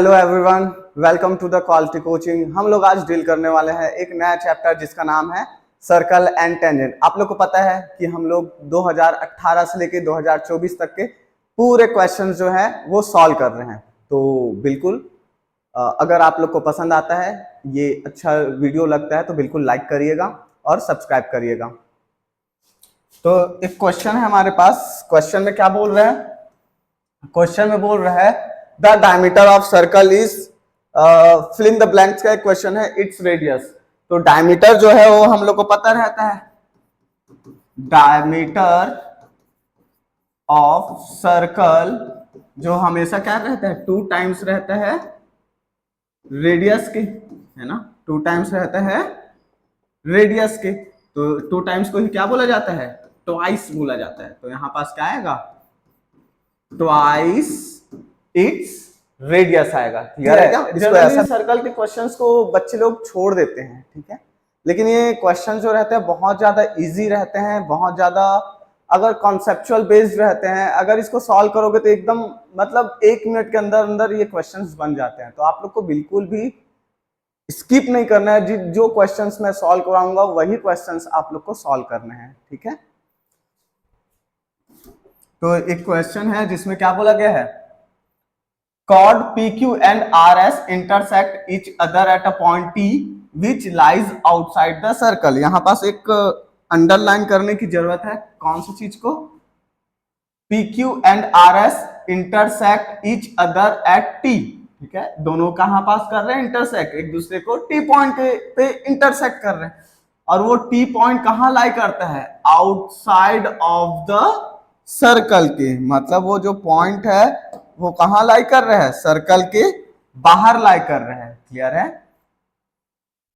Hello everyone, welcome to the quality coaching. हम लोग आज डील करने वाले हैं एक नया चैप्टर जिसका नाम है सर्कल एंड टेंजेंट। आप लोग को पता है कि हम लोग 2018 से लेके 2024 तक के पूरे क्वेश्चंस जो हैं वो सॉल्व कर रहे हैं। तो बिल्कुल अगर आप लोग को पसंद आता है, ये अच्छा वीडियो लगता है तो बिल्कुल लाइक करिएगा और सब्सक्राइब करिएगा। तो एक क्वेश्चन है हमारे पास। क्वेश्चन में क्या बोल रहे हैं? क्वेश्चन में बोल रहा है the diameter of circle is fill in the blanks का एक क्वेश्चन है, इट्स रेडियस। तो डायमीटर जो है वो हम लोग को पता रहता है, डायमीटर ऑफ सर्कल जो हमेशा क्या रहता है, 2 टाइम्स रहता है रेडियस के, है ना। 2 टाइम्स रहता है रेडियस के। तो 2 टाइम्स को ही क्या बोला जाता है, ट्वाइस बोला जाता है। तो यहां पास क्या आएगा, ट्वाइस इट्स रेडियस आएगा। क्लियर है क्या? इसको ऐसा सर्कल के क्वेश्चंस को बच्चे लोग छोड़ देते हैं, ठीक है। लेकिन ये क्वेश्चन जो रहते हैं बहुत ज्यादा इजी रहते हैं, बहुत ज्यादा अगर कॉन्सेप्चुअल बेस्ड रहते हैं। अगर इसको सॉल्व करोगे तो एकदम मतलब 1 मिनट के अंदर अंदर ये क्वेश्चंस बन जाते हैं। तो आप लोग को बिल्कुल भी स्किप नहीं करना है। जो क्वेश्चंस मैं सॉल्व कराऊंगा वही क्वेश्चंस आप लोग को सॉल्व करने हैं, ठीक है। तो एक क्वेश्चन है जिसमें क्या बोला गया है, chord PQ and RS intersect each other at a point T which lies outside the circle। यहां पास एक अंडरलाइन करने की जरूरत है। कौन सी चीज को? PQ and RS intersect each other at T, ठीक है। दोनों कहां पास कर रहे हैं, इंटरसेक्ट, एक दूसरे को T पॉइंट पे इंटरसेक्ट कर रहे हैं। और वो T पॉइंट कहां लाई करता है, आउटसाइड ऑफ द सर्कल के। मतलब वो जो पॉइंट है वो कहां लाई कर रहे हैं, सर्कल के बाहर लाई कर रहे हैं। क्लियर है?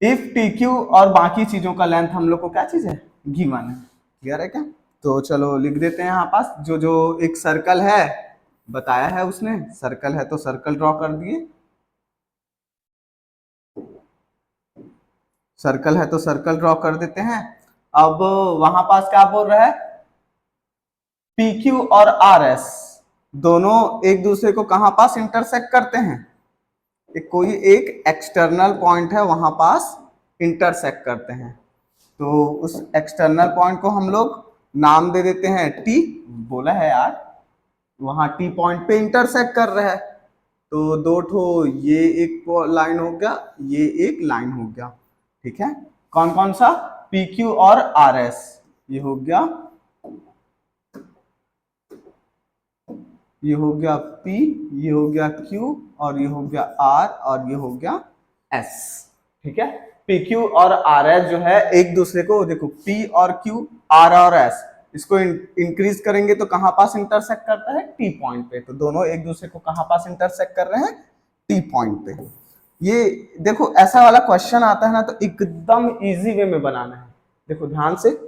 इफ TQ और बाकी चीजों का लेंथ हम लोग को क्या चीज है, गिवन है। क्लियर है क्या? तो चलो लिख देते हैं यहाँ पास। जो एक सर्कल है बताया है उसने, सर्कल है तो सर्कल ड्रॉ कर दिए, सर्कल है तो सर्कल ड्रॉ कर देते हैं। अब वहां पास क्या बोल रहा है, PQ और RS दोनों एक दूसरे को कहां पास इंटरसेक्ट करते हैं, कोई एक एक्सटर्नल पॉइंट है वहां पास इंटरसेक्ट करते हैं। तो उस एक्सटर्नल पॉइंट को हम लोग नाम दे देते हैं T। बोला है यार, वहां T पॉइंट पे इंटरसेक्ट कर रहा है। तो दो ठो ये एक लाइन हो गया, ये एक लाइन हो गया, ठीक है। कौन कौन सा, PQ और RS। ये हो गया, ये हो गया P, ये हो गया Q, और ये हो गया R, और ये हो गया S, ठीक है। PQ और RS जो है एक दूसरे को, देखो P और Q, R और S, इसको इंक्रीज करेंगे तो कहां पास इंटरसेक्ट करता है, T पॉइंट पे। तो दोनों एक दूसरे को कहां पास इंटरसेक्ट कर रहे हैं, T पॉइंट पे। ये देखो ऐसा वाला क्वेश्चन आता है ना तो एकदम इजी वे में बनाना है। देखो ध्यान से,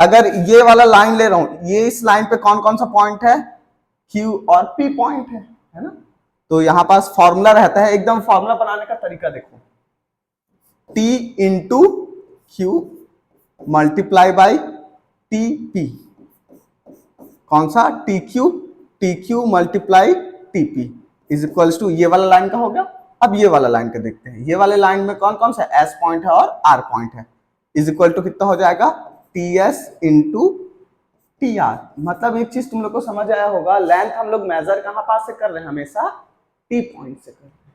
अगर ये वाला लाइन ले रहा हूं, ये इस लाइन पे कौन कौन सा पॉइंट है, Q और P पॉइंट है ना। तो यहां पास फॉर्मूला रहता है, एकदम फॉर्मूला बनाने का तरीका देखो, T into Q multiply by TP। कौन सा, TQ multiply TP is equals to, ये वाला लाइन का हो गया। अब ये वाला लाइन का देखते हैं, ये वाले लाइन में कौन कौन सा S पॉइंट है और R पॉइंट है, इज इक्वल टू कितना हो जाएगा, TS इंटू TR। मतलब एक चीज तुम लोग को समझ आया होगा, लेंथ हम लोग मेजर कहां पास से कर रहे हैं, हमेशा T पॉइंट से कर रहे हैं।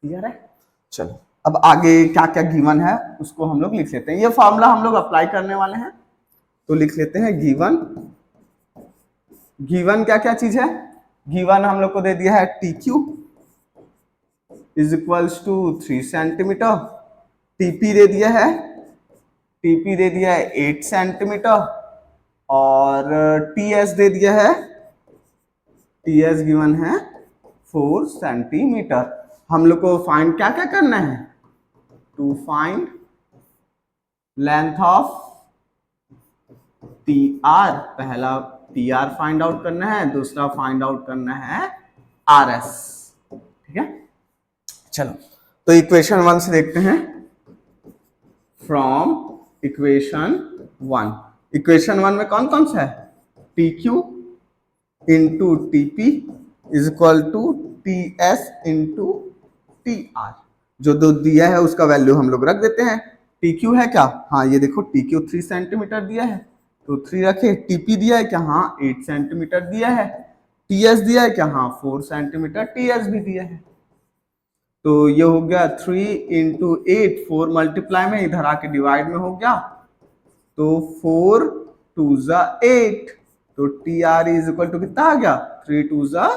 क्लियर है? चलो अब आगे क्या क्या गिवन है उसको हम लोग लिख लेते हैं। ये फॉर्मूला हम लोग अप्लाई करने वाले हैं, तो लिख लेते हैं गिवन। गिवन क्या क्या चीज है, गिवन हम लोग को दे दिया है TQ is equals to 3 centimetre, TP दे दिया है, TP दे दिया है 8 सेंटीमीटर, और TS दे दिया है, TS गिवन है 4 सेंटीमीटर। हम लोग को फाइंड क्या क्या करना है, to find length of TR। पहला TR फाइंड आउट करना है, दूसरा फाइंड आउट करना है RS, ठीक है। चलो तो इक्वेशन 1 से देखते हैं। फ्रॉम इक्वेशन 1, इक्वेशन 1 में कौन कौन सा है, TQ into TP is equal to T S into T R. जो दो दिया है उसका वैल्यू हम लोग रख देते हैं। टी क्यू है क्या, हाँ ये देखो टी क्यू 3 सेंटीमीटर दिया है तो 3 रखे। टीपी दिया है क्या, हाँ 8 सेंटीमीटर दिया है। टीएस दिया है क्या, हाँ 4 सेंटीमीटर टीएस भी दिया है। तो ये हो गया 3 इंटू 8, 4 मल्टीप्लाई में इधर आके डिवाइड में हो गया तो 4 टू जा 8, तो T R is equal to कितना आ गया, 3 टू जा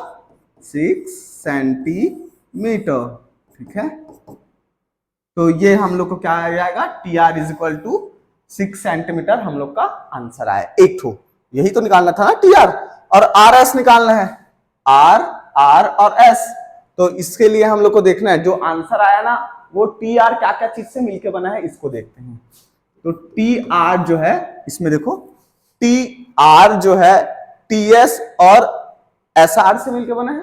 6 सेंटीमीटर। ठीक है, तो ये हम लोग को क्या आ जाएगा, T R is equal to 6 centimetre हम लोग का आंसर आया। एक तो यही तो निकालना था ना टी आर, और आर एस निकालना है, आर आर और एस। तो इसके लिए हम लोग को देखना है जो आंसर आया ना वो टी आर क्या क्या चीज से मिलके बना है, इसको देखते हैं। तो टी आर जो है इसमें देखो, टी आर जो है टी एस और एस आर से मिलके बना है।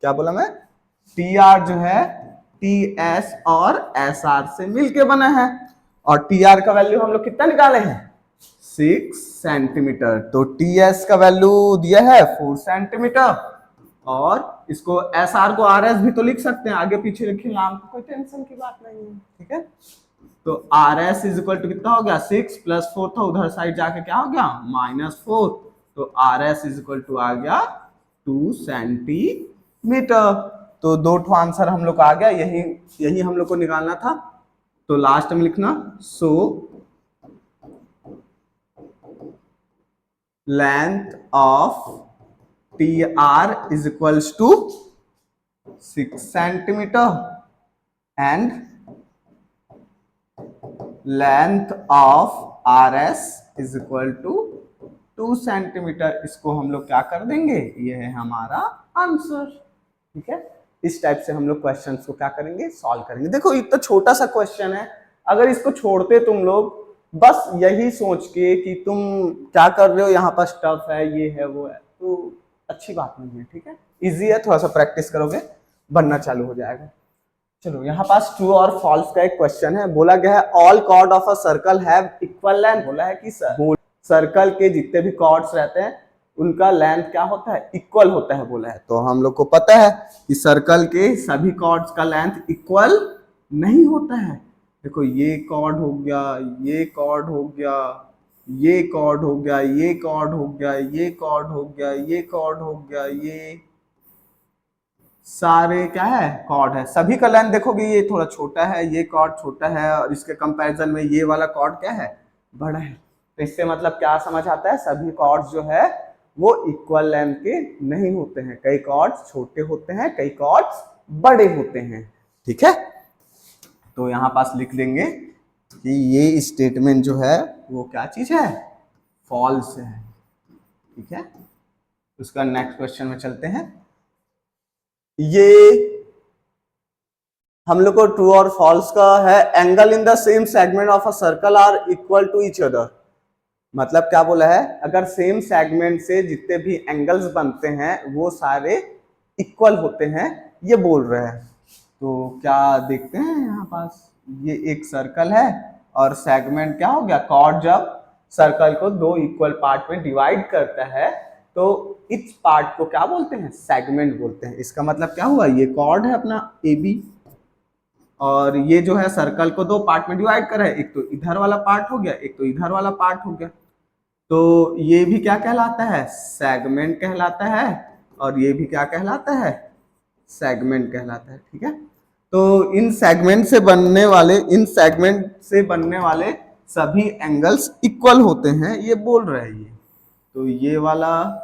क्या बोला मैं, टी आर जो है टी एस और एस आर से मिलके बना है। और टी आर का वैल्यू हम लोग कितना निकाले हैं, 6 सेंटीमीटर। तो टी एस का वैल्यू दिया है 4 सेंटीमीटर, और इसको एस आर को आर एस भी तो लिख सकते हैं, आगे पीछे लिखे नाम, कोई टेंशन की बात नहीं है। ठीक है, तो R S is equal to कितना हो गया, 6 प्लस 4 था, उधर साइड जाके क्या हो गया -4, तो R S is equal to आ गया 2 सेंटीमीटर। तो दो ठो आंसर हम लोग का आ गया, यही हम लोग को निकालना था। तो लास्ट में लिखना, so length of T R is equals to 6 centimetre and length of R S is equal to 2 centimetre. इसको हम लोग क्या कर देंगे, ये है हमारा आंसर। ठीक है, इस टाइप से हम लोग क्वेश्चंस को क्या करेंगे, सॉल्व करेंगे। देखो इतना छोटा सा क्वेश्चन है, अगर इसको छोड़ते तुम लोग बस यही सोच के कि तुम क्या कर रहे हो, यहाँ पर स्टफ है, ये है वो है, तो अच्छी बात नहीं है। ठीक है, इजी है, थोड़ा सा प्रैक्टिस करोगे बनना चालू हो जाएगा। चलो यहाँ पास ट्रू और फॉल्स का एक क्वेश्चन है। बोला गया है all chord of a circle have equal length. बोला है कि सर्कल के जितने भी कॉर्ड्स रहते हैं उनका लेंथ क्या होता है, इक्वल होता है। बोला है, तो हम लोग को पता है कि सर्कल के सभी कॉर्ड्स का लेंथ इक्वल नहीं होता है। देखो ये कॉर्ड हो गया, ये कॉर्ड हो गया, ये कॉर्ड हो गया, ये कॉर्ड हो गया, ये कॉर्ड हो गया, ये कॉर्ड हो गया, ये सारे क्या है, कॉर्ड है। सभी का लेंथ देखोगे ये थोड़ा छोटा है, ये कॉर्ड छोटा है, और इसके कंपैरिजन में ये वाला कॉर्ड क्या है, बड़ा है। तो इससे मतलब क्या समझ आता है, सभी कॉर्ड्स जो है वो इक्वल लेंथ के नहीं होते हैं। कई कॉर्ड्स छोटे होते हैं, कई कॉर्ड्स बड़े होते हैं। ठीक है, तो यहाँ पास लिख देंगे कि ये स्टेटमेंट जो है वो क्या चीज है, फॉल्स है। ठीक है, उसका नेक्स्ट क्वेश्चन में चलते हैं। ये हम लोग को ट्रू और फॉल्स का है, angle in the same segment of a circle are equal to each other. मतलब क्या बोला है, अगर सेम सेगमेंट से जितने भी एंगल्स बनते हैं वो सारे इक्वल होते हैं, ये बोल रहे हैं। तो क्या देखते हैं यहाँ पास, ये एक सर्कल है और सेगमेंट क्या हो गया, कॉर्ड जब सर्कल को दो इक्वल पार्ट में डिवाइड करता है तो इस पार्ट को क्या बोलते हैं, सेगमेंट बोलते हैं। इसका मतलब क्या हुआ, ये कॉर्ड है अपना ए बी, और ये जो है सर्कल को दो पार्ट में डिवाइड कर रहा है, एक तो इधर वाला पार्ट हो गया, एक तो इधर वाला पार्ट हो गया। तो ये भी क्या कहलाता है, सेगमेंट कहलाता है, और ये भी क्या कहलाता है, सेगमेंट कहलाता है। ठीक है, तो इन सेगमेंट से बनने वाले सभी एंगल्स इक्वल होते हैं, ये बोल रहे हैं ये। तो ये वाला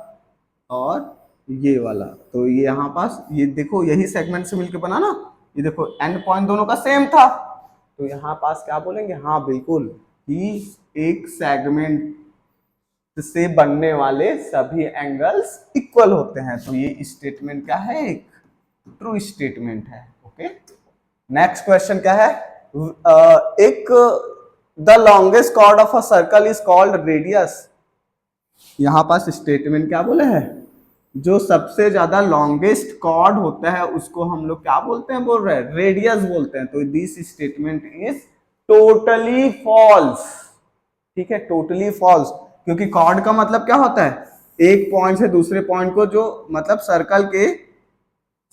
और ये वाला, तो ये यहाँ पास ये देखो यही सेगमेंट से मिलकर बना ना, ये देखो एंड पॉइंट दोनों का सेम था। तो यहाँ पास क्या बोलेंगे, हाँ बिल्कुल, कि एक सेगमेंट से बनने वाले सभी एंगल्स इक्वल होते हैं। तो ये स्टेटमेंट क्या है, एक ट्रू स्टेटमेंट है। ओके, नेक्स्ट क्वेश्चन क्या है, एक the longest chord of a circle is called radius. यहां पास स्टेटमेंट क्या बोले है, जो सबसे ज्यादा लॉन्गेस्ट कॉर्ड होता है उसको हम लोग क्या बोलते हैं, बोल रहे हैं रेडियस बोलते हैं। तो this statement is totally false. ठीक है, टोटली फॉल्स, क्योंकि कॉर्ड का मतलब क्या होता है, एक पॉइंट से दूसरे पॉइंट को जो मतलब सर्कल के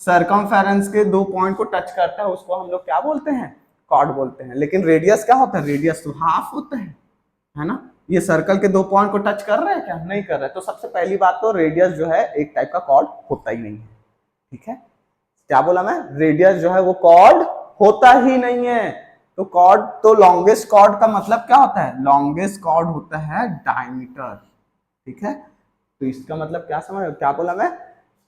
सरकमफेरेंस के दो पॉइंट को टच करता है उसको हम लोग क्या बोलते हैं, कॉर्ड बोलते हैं। लेकिन रेडियस क्या होता है, रेडियस तो हाफ होता है ना। ये सर्कल के दो पॉइंट को टच कर रहे हैं क्या, नहीं कर रहे। तो सबसे पहली बात तो रेडियस जो है एक टाइप का कॉर्ड होता ही नहीं है, ठीक है। क्या बोला मैं, रेडियस जो है वो कॉर्ड होता ही नहीं है। तो कॉर्ड, तो लॉन्गेस्ट कॉर्ड का मतलब क्या होता है, लॉन्गेस्ट कॉर्ड होता है डायमीटर, ठीक है। तो इसका मतलब क्या समझ, क्या बोला मैं,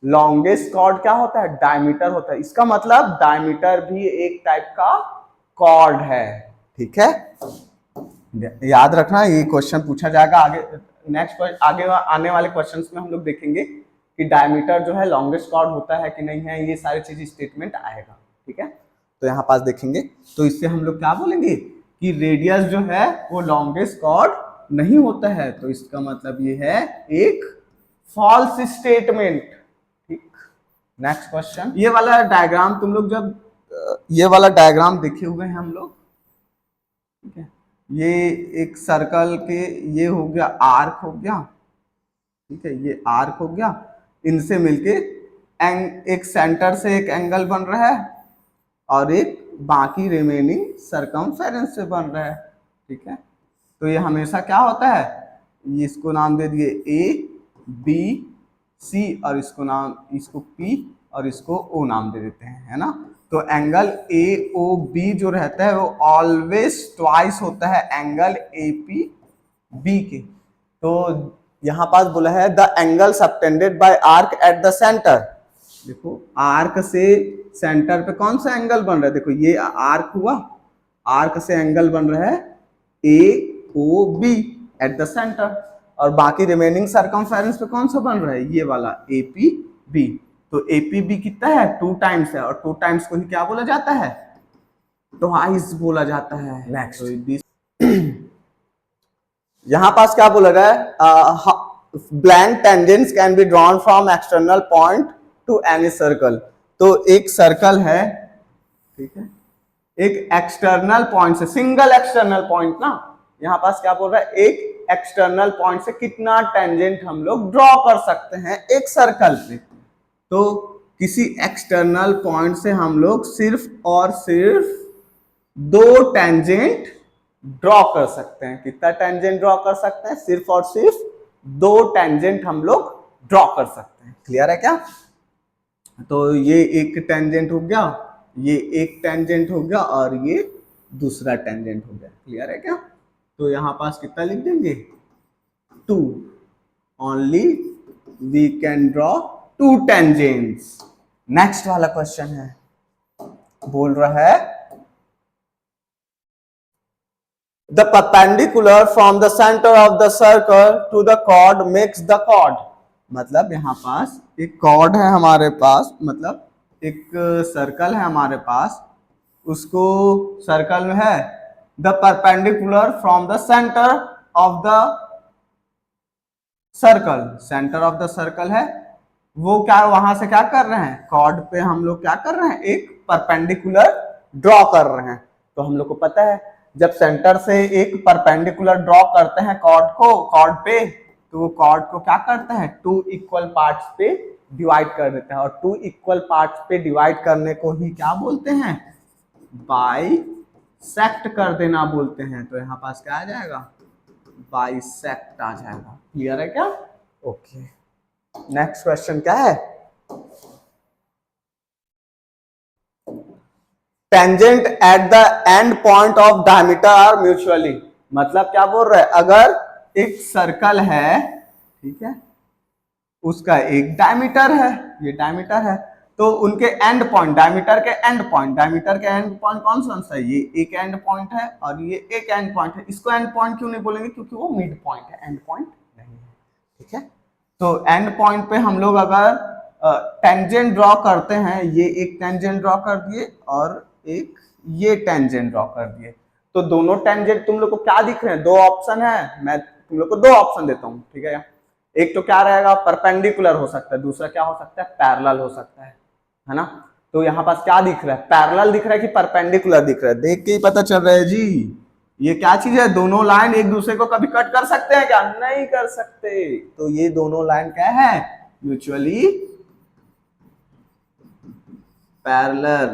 लॉन्गेस्ट कॉर्ड क्या होता है, डायमीटर होता है। इसका मतलब डायमीटर भी एक टाइप का कॉर्ड है, ठीक है। याद रखना ये क्वेश्चन पूछा जाएगा आगे, नेक्स्ट आगे आने वाले क्वेश्चंस में हम लोग देखेंगे कि डायमीटर जो है लॉन्गेस्ट कॉर्ड होता है कि नहीं है, ये सारी चीज स्टेटमेंट आएगा, ठीक है। तो यहाँ पास देखेंगे, तो इससे हम लोग क्या बोलेंगे कि रेडियस जो है वो लॉन्गेस्ट कॉर्ड नहीं होता है। तो इसका मतलब ये है एक फॉल्स स्टेटमेंट, ठीक। नेक्स्ट क्वेश्चन, ये वाला डायग्राम तुम लोग जब ये वाला डायग्राम देखे हुए हैं हम लोग, ठीक है। ये एक सर्कल के, ये हो गया आर्क हो गया, ठीक है, ये आर्क हो गया, इनसे मिलके एक सेंटर से एक एंगल बन रहा है और एक बाकी रिमेनिंग सरकमफेरेंस से बन रहा है, ठीक है। तो ये हमेशा क्या होता है, ये इसको नाम दे दिए ए बी सी और इसको नाम, इसको पी और इसको ओ नाम दे देते हैं, है ना। तो एंगल ए ओ बी जो रहता है वो ऑलवेज ट्वाइस होता है एंगल ए पी बी के। तो यहां पास बोला है the angle subtended bye arc eight the centre. देखो आर्क से सेंटर पे कौन सा एंगल बन रहा है, देखो ये आर्क हुआ, आर्क से एंगल बन रहा है A O B at the centre, और बाकी रिमेनिंग सरकमफेरेंस पे कौन सा बन रहा है, ये वाला ए पी बी। तो ए पी बी कितना है, 2 टाइम्स है, और 2 टाइम्स को ही क्या बोला जाता है, ट्वाइस बोला जाता है। नेक्स्ट यहां पास क्या बोला गया है, blank tangents can be drawn from external point to any circle. तो एक सर्कल है, ठीक है, एक एक्सटर्नल पॉइंट से, सिंगल एक्सटर्नल पॉइंट ना, यहां पास क्या बोल रहा है, एक एक्सटर्नल पॉइंट से कितना टेंजेंट हम लोग ड्रॉ कर सकते हैं एक सर्कल पे। तो किसी एक्सटर्नल पॉइंट से हम लोग सिर्फ और सिर्फ 2 टेंजेंट ड्रॉ कर सकते हैं। कितना टेंजेंट ड्रॉ कर सकते हैं, सिर्फ और सिर्फ 2 टेंजेंट हम लोग ड्रॉ कर सकते हैं। क्लियर है क्या। तो ये एक टेंजेंट हो गया, ये एक टेंजेंट हो गया और ये दूसरा टेंजेंट हो गया। क्लियर है क्या। तो यहां पास कितना लिख देंगे, 2, only we can draw 2 tangents. Next वाला क्वेश्चन है, बोल रहा है the perpendicular from the center of the circle to the chord makes the chord। मतलब यहाँ पास एक chord है हमारे पास, मतलब एक सर्कल है हमारे पास, उसको सर्कल में है the perpendicular from the center of the circle, center of the circle है वो, क्या वहां से क्या कर रहे हैं, chord पे हम लोग क्या कर रहे हैं, एक परपेंडिकुलर ड्रॉ कर रहे हैं। तो हम लोग को पता है जब सेंटर से एक परपेंडिकुलर ड्रॉ करते हैं कॉर्ड को, कॉर्ड पे, तो वो कॉर्ड को क्या करते हैं, 2 इक्वल पार्ट्स पे डिवाइड कर देते हैं, और 2 इक्वल पार्ट्स पे डिवाइड करने को ही क्या बोलते हैं, बाइसेक्ट कर देना बोलते हैं। तो यहाँ पास क्या आ जाएगा, बाइसेक्ट आ जाएगा। क्लियर है क्या। ओके, नेक्स्ट क्वेश्चन क्या है, tangent at the end point of diameter are mutually. मतलब क्या बोल रहा है, अगर एक सर्कल है, ठीक है, उसका एक डायमीटर है, ये डायमीटर है, तो उनके एंड पॉइंट, डायमीटर के एंड पॉइंट, डायमीटर के एंड पॉइंट कौन सा है, ये एक एंड पॉइंट है और ये एक एंड पॉइंट है। इसको एंड पॉइंट क्यों नहीं बोलेंगे, क्योंकि वो मिड पॉइंट है, एंड पॉइंट नहीं है, ठीक है। तो एंड पॉइंट पे हम लोग अगर टेंजेंट ड्रॉ करते हैं, ये एक टेंजेंट ड्रॉ कर दिए और एक ये टेंजेंट ड्रॉ कर दिए, तो दोनों टेंजेंट तुम लोग को क्या दिख रहे हैं, 2 ऑप्शन है, मैं तुम लोग को 2 ऑप्शन देता हूं, ठीक है। एक तो क्या रहेगा, परपेंडिकुलर हो सकता है, दूसरा क्या हो सकता है, पैरेलल हो सकता है ना। तो यहाँ पास क्या दिख रहा है, पैरेलल दिख रहा है कि परपेंडिकुलर दिख रहा है, देख के ही पता चल रहा है जी। ये क्या चीज है, दोनों लाइन एक दूसरे को कभी कट कर सकते हैं क्या, नहीं कर सकते। तो ये दोनों लाइन क्या है, म्यूचुअली पैरेलल,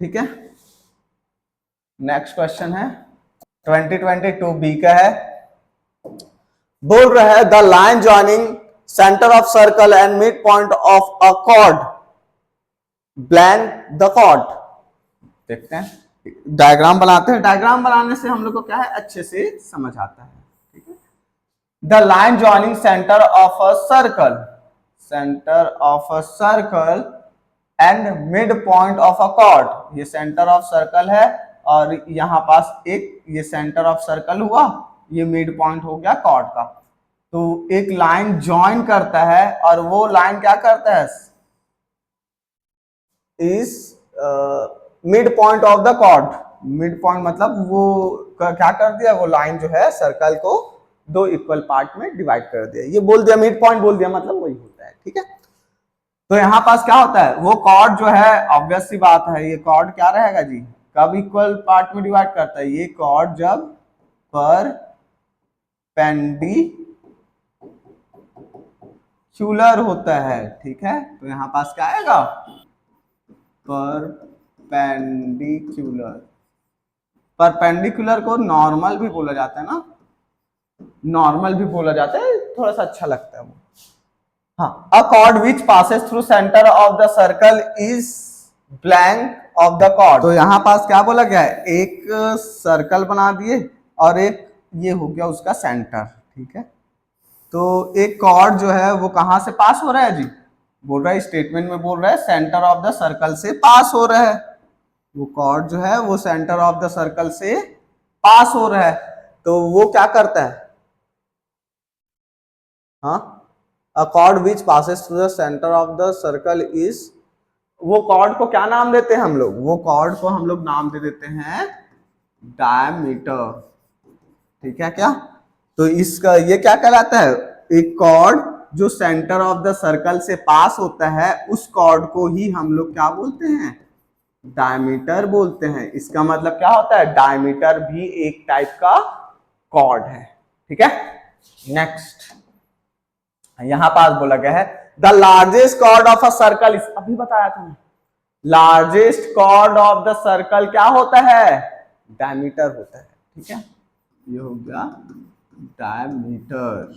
ठीक है। नेक्स्ट क्वेश्चन है 2022 बी का है, बोल रहा है the line joining centre of circle and mid point of a chord blank the chord. देखते हैं, डायग्राम बनाते हैं, डायग्राम बनाने से हम लोग को क्या है अच्छे से समझ आता है, ठीक है। The line joining centre of a circle, centre of a circle and mid point of a cord, ये सेंटर ऑफ सर्कल है और यहां पास एक ये सेंटर ऑफ सर्कल हुआ, ये मिड पॉइंट हो गया कॉर्ड का। तो एक लाइन ज्वाइन करता है और वो लाइन क्या करता है, इस mid point of the chord, mid point मतलब वो क्या कर दिया, वो लाइन जो है सर्कल को दो इक्वल पार्ट में डिवाइड कर दिया, ये बोल दिया मिड पॉइंट बोल दिया, मतलब वही होता है, ठीक है। तो यहां पास क्या होता है, वो कॉर्ड जो है ऑब्वियस सी बात है, ये कॉर्ड क्या रहेगा जी, कब इक्वल पार्ट में डिवाइड करता है, ये कॉर्ड जब पर पेंडिक्यूलर होता है, ठीक है। तो यहां पास क्या आएगा, परपेंडिकुलर, परपेंडिकुलर को नॉर्मल भी बोला जाता है ना, नॉर्मल भी बोला जाता है, थोड़ा सा अच्छा लगता है वो। हाँ, a chord which passes through centre of the circle is blank of the chord. तो यहाँ पास क्या बोला गया है, एक सर्कल बना दिए और एक ये हो गया उसका सेंटर, ठीक है। तो एक कॉर्ड जो है वो कहां से पास हो रहा है जी, बोल रहा है स्टेटमेंट में बोल रहा है सेंटर ऑफ द सर्कल से पास हो रहा है, वो कॉर्ड जो है वो सेंटर ऑफ द सर्कल से पास हो रहा है। तो वो क्या करता है, हाँ, a chord which passes through the centre of the circle is, वो कॉर्ड को क्या नाम देते हैं हम लोग, वो कॉर्ड को हम लोग नाम दे देते हैं डायमीटर, ठीक है क्या। तो इसका ये क्या कहलाता है, एक कॉर्ड जो सेंटर ऑफ द सर्कल से पास होता है उस कॉर्ड को ही हम लोग क्या बोलते हैं, डायमीटर बोलते हैं। इसका मतलब क्या होता है, डायमीटर भी एक टाइप का कॉर्ड है, ठीक है। नेक्स्ट यहां पास बोला गया है the largest chord of a circle, अभी बताया था, largest chord of the circle क्या होता है, डायमीटर होता है, ठीक है। ये हो गया डायमीटर।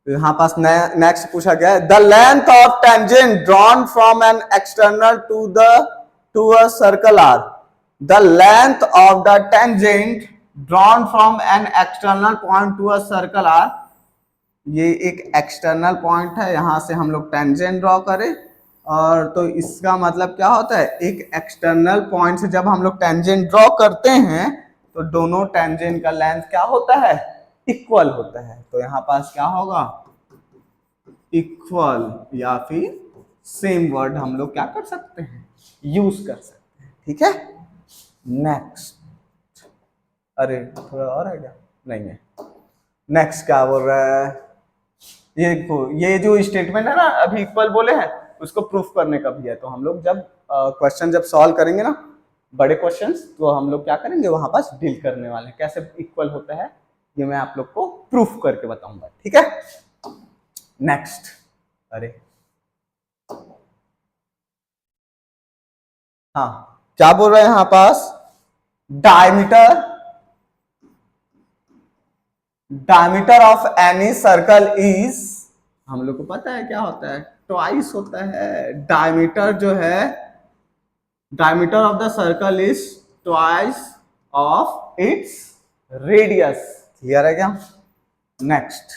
तो यहां पास नेक्स्ट पूछा गया है the length of tangent drawn from an external to a circle are, the length of the tangent drawn from an external point to a circle are, ये एक एक्सटर्नल पॉइंट है, यहां से हम लोग टेंजेंट ड्रॉ करें, और तो इसका मतलब क्या होता है, एक एक्सटर्नल पॉइंट से जब हम लोग टेंजेंट ड्रॉ करते हैं तो दोनों टेंजेंट का लेंथ क्या होता है, इक्वल होता है। तो यहां पास क्या होगा, इक्वल या फिर सेम वर्ड हम लोग क्या कर सकते हैं, यूज कर सकते हैं, ठीक है। नेक्स्ट, अरे थोड़ा और है क्या, नहीं है। नेक्स्ट क्या बोल रहा है, ये जो स्टेटमेंट है ना अभी इक्वल बोले हैं, उसको प्रूफ करने का भी है। तो हम लोग जब क्वेश्चन जब सॉल्व करेंगे ना बड़े क्वेश्चंस, तो हम लोग क्या करेंगे वहां पास डील करने वाले हैं, कैसे इक्वल होता है ये मैं आप लोग को प्रूफ करके बताऊंगा, ठीक है। नेक्स्ट, अरे हाँ, क्या बोल रहे हैं यहां पास, diameter, diameter of any circle is, हम लोग को पता है क्या होता है, ट्वाइस होता है, डायमीटर जो है, diameter of the circle is twice of its radius, clear है क्या। Next,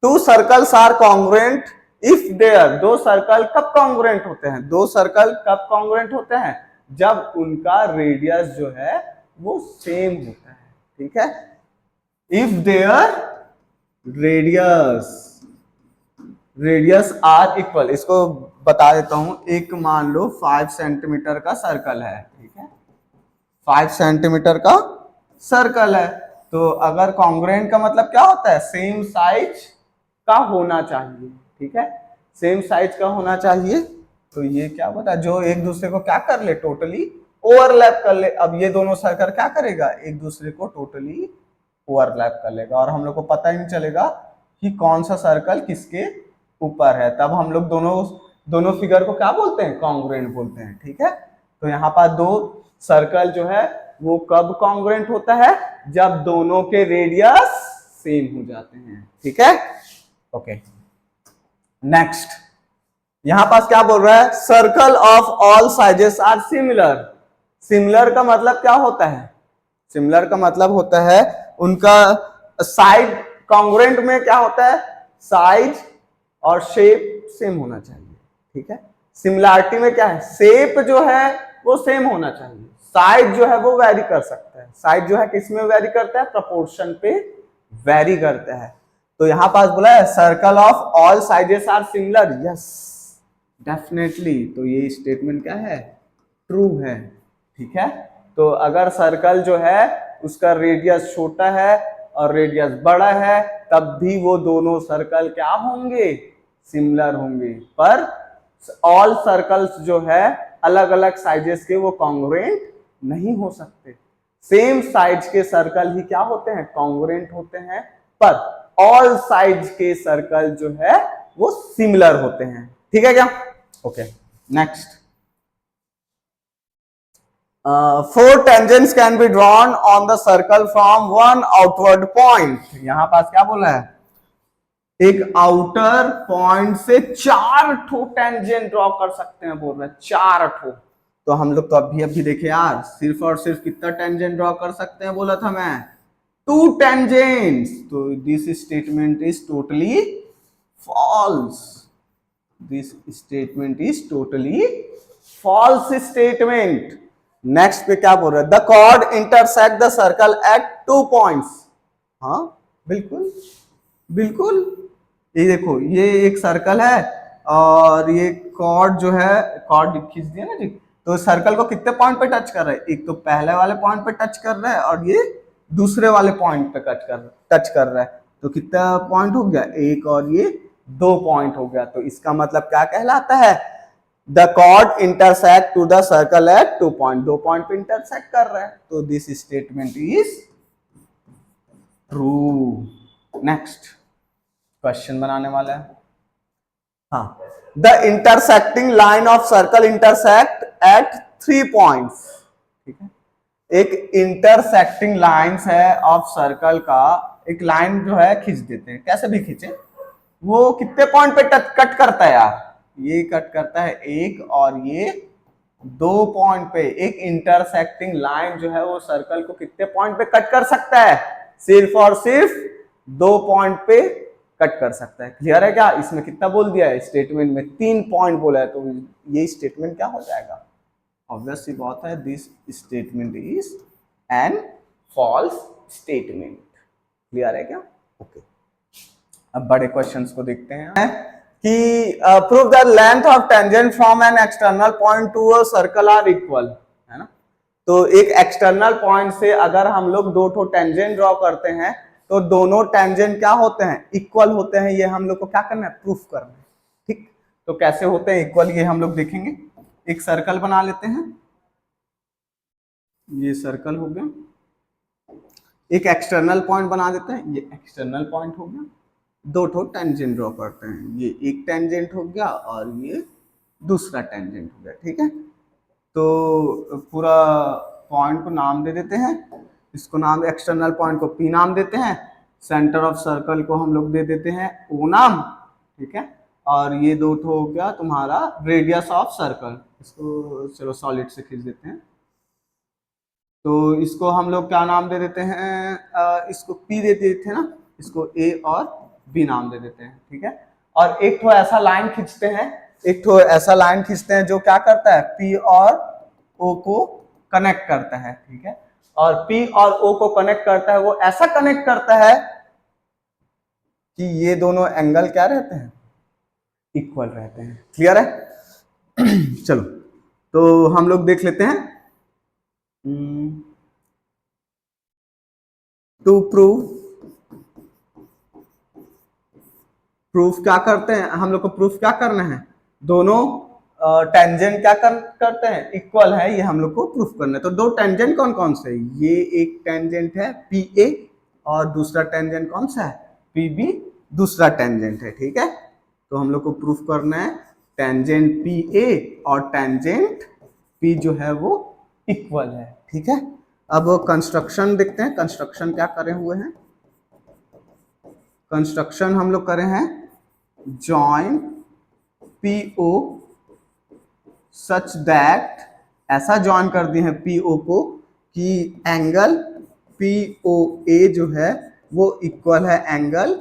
two circles are congruent if their, दो सर्कल कब कॉन्ग्रुएंट होते हैं, दो सर्कल कब कॉन्ग्रुएंट होते हैं, जब उनका रेडियस जो है वो सेम होता है, ठीक है। If their radius, radius are equal, इसको बता देता हूं, एक मान लो 5 सेंटीमीटर का सर्कल है, ठीक है, 5 सेंटीमीटर का सर्कल है, तो अगर कॉन्ग्रुएंट का मतलब क्या होता है, सेम साइज का होना चाहिए, ठीक है, सेम साइज का होना चाहिए। तो ये क्या बता, जो एक दूसरे को क्या कर ले, टोटली ओवरलैप कर ले। अब ये दोनों सर्कल क्या करेगा, एक दूसरे को टोटली ओवरलैप कर लेगा और हम लोग को पता ही नहीं चलेगा कि कौन सा सर्कल किसके ऊपर है, तब हम लोग दोनों फिगर को क्या बोलते हैं, कॉन्ग्रुएंट बोलते हैं। ठीक है, तो यहाँ पर दो सर्कल जो है वो कब कॉन्ग्रुएंट होता है, जब दोनों के रेडियस सेम हो जाते हैं। ठीक है, ओके नेक्स्ट, यहां पास क्या बोल रहा है, circle of all sizes are similar. Similar का मतलब क्या होता है, सिमिलर का मतलब होता है उनका साइड कॉन्ग्रुएंट में क्या होता है, साइज और शेप सेम होना चाहिए। ठीक है, सिमिलरिटी में क्या है, शेप जो है वो सेम होना चाहिए, साइज जो है वो वेरी कर सकता है। साइज जो है किसमें वेरी करता है, प्रपोर्शन पे वेरी करता है। तो यहां पास बोला है circle of all sizes are similar, yes definitely, तो ये स्टेटमेंट क्या है, ट्रू है। ठीक है, तो अगर सर्कल जो है उसका रेडियस छोटा है और रेडियस बड़ा है, तब भी वो दोनों सर्कल क्या होंगे, सिमिलर होंगे। पर ऑल सर्कल्स जो है अलग अलग साइजेस के, वो कॉन्ग्रुएंट नहीं हो सकते। सेम साइज के सर्कल ही क्या होते हैं, कॉन्ग्रुएंट होते हैं, पर ऑल साइज के सर्कल जो है वो सिमिलर होते हैं। ठीक है क्या, okay next, four tangents can be drawn on the circle from one outward point. यहां पास क्या बोला है, एक आउटर पॉइंट से 4 ठो टेंजेंट ड्रॉ कर सकते हैं, बोल रहे हैं 4 ठो। तो हम लोग तो अभी देखे यार, सिर्फ और सिर्फ कितना टेंजेंट ड्रॉ कर सकते हैं, बोला था मैं 2 टेंजेंट्स। तो this statement is totally false, this statement is totally false statement. Next पे क्या बोल रहा है, the chord intersect the circle at 2 points. हाँ बिल्कुल बिल्कुल, ये देखो ये एक सर्कल है और ये कॉर्ड जो है, कॉर्ड खींच दिया ना जी, तो सर्कल को कितने पॉइंट पे टच कर रहा है, एक तो पहले वाले पॉइंट पे टच कर रहा है और ये दूसरे वाले पॉइंट पे टच कर रहा है। तो कितना पॉइंट हो गया, एक और ये 2 पॉइंट हो गया। तो इसका मतलब क्या कहलाता है, the chord intersect to the circle at 2 point, 2 point पे इंटरसेक्ट कर रहा है। तो this statement is true. Next question बनाने वाला है, हाँ, the intersecting line of circle intersect at 3 points. ठीक है, एक इंटरसेक्टिंग लाइंस है ऑफ सर्कल का, एक लाइन जो है खींच देते हैं, कैसे भी खींचे, वो कितने पॉइंट पे कट करता है यार, ये कट करता है 1 और ये 2 पॉइंट पे। एक इंटरसेक्टिंग लाइन जो है वो सर्कल को कितने पॉइंट पे कट कर सकता है, सिर्फ और सिर्फ 2 पॉइंट पे कट कर सकता है। क्लियर है क्या, इसमें कितना बोल दिया है, स्टेटमेंट में 3 पॉइंट बोला है, तो ये स्टेटमेंट क्या हो जाएगा, ऑब्वियस सी बात है, this statement is an false statement. Clear है क्या, ओके अब बड़े क्वेश्चंस को देखते हैं कि prove the length of tangent from an external point to a circle are equal, है ना। तो एक एक्सटर्नल पॉइंट से अगर हम लोग 2 ठो टेंजेंट ड्रॉ करते हैं, तो दोनों टेंजेंट क्या होते हैं, इक्वल होते हैं। ये हम लोग को क्या करना है, प्रूफ करना है। ठीक, तो कैसे होते हैं इक्वल, ये हम लोग देखेंगे। एक सर्कल बना लेते हैं, ये सर्कल हो गया, एक एक्सटर्नल पॉइंट बना देते हैं, ये एक्सटर्नल पॉइंट हो गया, 2 ठो टेंजेंट ड्रॉ करते हैं, ये एक टेंजेंट हो गया और ये दूसरा टेंजेंट हो गया। ठीक है, तो पूरा पॉइंट को नाम दे देते हैं, इसको नाम, एक्सटर्नल पॉइंट को P नाम देते हैं, सेंटर ऑफ सर्कल को हम लोग दे देते हैं O नाम। ठीक है, और ये 2 ठो हो गया तुम्हारा रेडियस ऑफ सर्कल, इसको चलो सॉलिड से खींच देते हैं। तो इसको हम लोग क्या नाम दे देते हैं, इसको P दे देते हैं ना, इसको A और B नाम दे देते हैं। ठीक है, और एक तो ऐसा लाइन खींचते हैं, एक तो ऐसा लाइन खींचते हैं जो क्या करता है, P और O को कनेक्ट करता है। ठीक है, और P और O को कनेक्ट करता है, वो ऐसा कनेक्ट करता है कि ये दोनों एंगल क्या रहते हैं, इक्वल रहते हैं। क्लियर है चलो तो हम लोग देख लेते हैं, टू प्रूफ क्या करते हैं हम लोग को, प्रूफ क्या करना है, दोनों टेंजेंट क्या करते हैं, इक्वल है, ये हम लोग को प्रूफ करना है। तो 2 टेंजेंट कौन कौन से, ये एक टेंजेंट है PA और दूसरा टेंजेंट कौन सा है, PB, दूसरा टेंजेंट है। ठीक है, तो हम लोग को प्रूफ करना है टेंजेंट पी ए और टेंजेंट पी जो है वो इक्वल है। ठीक है, अब कंस्ट्रक्शन देखते हैं, कंस्ट्रक्शन क्या करे हुए हैं। कंस्ट्रक्शन हम लोग करे हैं join P O such that, ऐसा जॉइन कर दिए हैं पी ओ को कि एंगल पी ओ ए जो है वो इक्वल है एंगल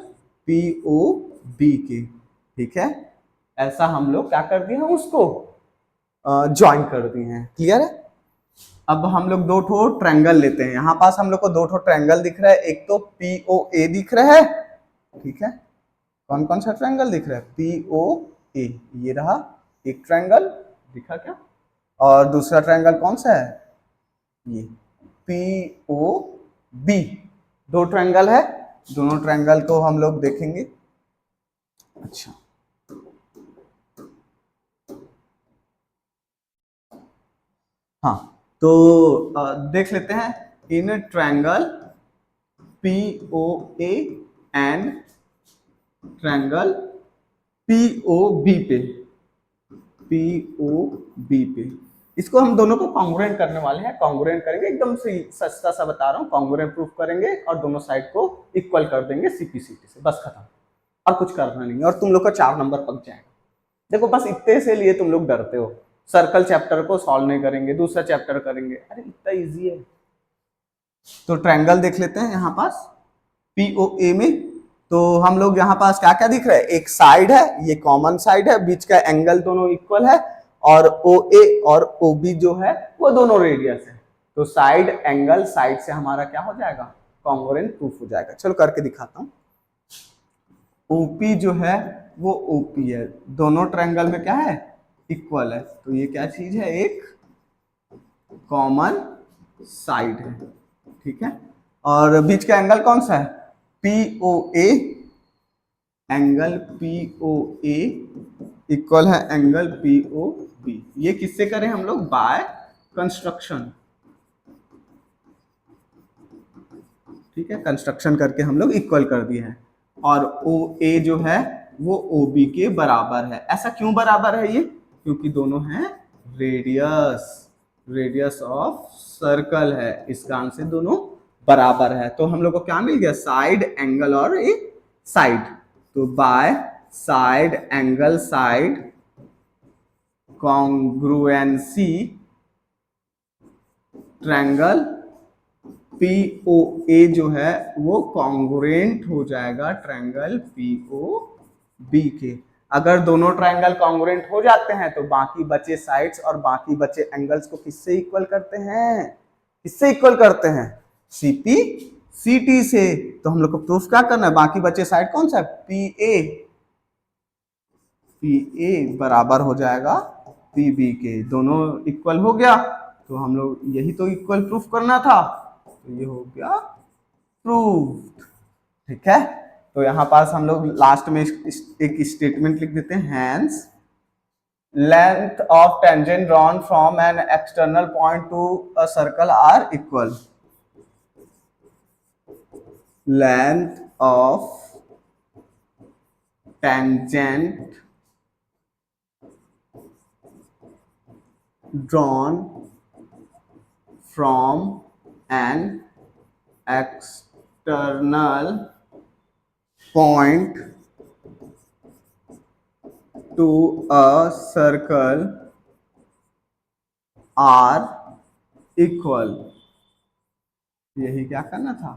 पी ओ बी के। ठीक है, ऐसा हम लोग क्या कर दिए हैं, उसको ज्वाइन कर दिए हैं। क्लियर है। अब हम लोग दो ठो ट्रायंगल लेते हैं। यहाँ पास हम लोग को दो ठो ट्रायंगल दिख रहा है, एक तो पी ओ ए दिख रहा है। ठीक है, कौन कौन सा ट्रायंगल दिख रहा है, पी ओ ए, ये रहा एक ट्रायंगल दिखा क्या, और दूसरा ट्रायंगल कौन सा है, ये पी ओ बी। दो ट्रायंगल है, दोनों ट्रायंगल को हम लोग देखेंगे। अच्छा, हाँ, तो देख लेते हैं in triangle P O A and triangle P O B पे, पी ओ बी पे इसको हम दोनों को कॉन्ग्रुएंट करने वाले हैं। कॉन्ग्रुएंट करेंगे, एकदम से सस्ता सा बता रहा हूँ, कॉन्ग्रुएंट प्रूफ करेंगे और दोनों साइड को इक्वल कर देंगे सीपीसीटी से, बस खत्म, और कुछ करना नहीं, और तुम लोग का 4 नंबर पक जाएगा। देखो बस इतने से लिए तुम लोग डरते हो, सर्कल चैप्टर को सॉल्व नहीं करेंगे, दूसरा चैप्टर करेंगे, अरे इतना इजी है। तो ट्रायंगल देख लेते हैं यहाँ पास पीओए में। तो हम लोग यहाँ पास क्या क्या दिख रहा है, एक साइड है, ये कॉमन साइड है, बीच का एंगल दोनों इक्वल है, और ओ ए और ओ बी जो है वो दोनों रेडियस है। तो साइड एंगल साइड से हमारा क्या हो जाएगा, कॉन्ग्रुएंट प्रूफ हो जाएगा। चलो करके दिखाता हूँ। ओपी जो है वो ओपी है, दोनों ट्रायंगल में क्या है, इक्वल है, तो ये क्या चीज है, एक कॉमन साइड है। ठीक है, और बीच का एंगल कौन सा है, पी ओ ए, एंगल पी ओ ए इक्वल है एंगल पी ओ बी। ये किससे करें हम लोग, बाय कंस्ट्रक्शन। ठीक है, कंस्ट्रक्शन करके हम लोग इक्वल कर दिए हैं, और ओ ए जो है वो ओ बी के बराबर है। ऐसा क्यों बराबर है ये, क्योंकि दोनों हैं रेडियस, रेडियस ऑफ सर्कल है, इस कारण से दोनों बराबर है। तो हम लोग को क्या मिल गया, साइड एंगल और ए साइड। तो by side angle side congruency triangle P O A जो है वो कॉन्ग्रुएंट हो जाएगा ट्रायंगल पी ओ बी के। अगर दोनों ट्रायंगल कॉन्ग्रुएंट हो जाते हैं तो बाकी बचे साइड्स और बाकी बचे एंगल्स को किससे इक्वल करते हैं, किससे इक्वल करते हैं, सीपी सीटी से। तो हम लोग को प्रूफ क्या करना है, बाकी बचे साइड कौन सा है, पी ए, पी ए बराबर हो जाएगा पी बी के, दोनों इक्वल हो गया। तो हम लोग यही तो इक्वल प्रूफ करना था, तो ये हो गया प्रूफ। ठीक है, तो यहाँ पास हम लोग लास्ट में एक स्टेटमेंट लिख देते हैं, hence length of tangent drawn from an external point to a circle are equal, length of tangent drawn from an external point to a circle are equal। यही क्या करना था,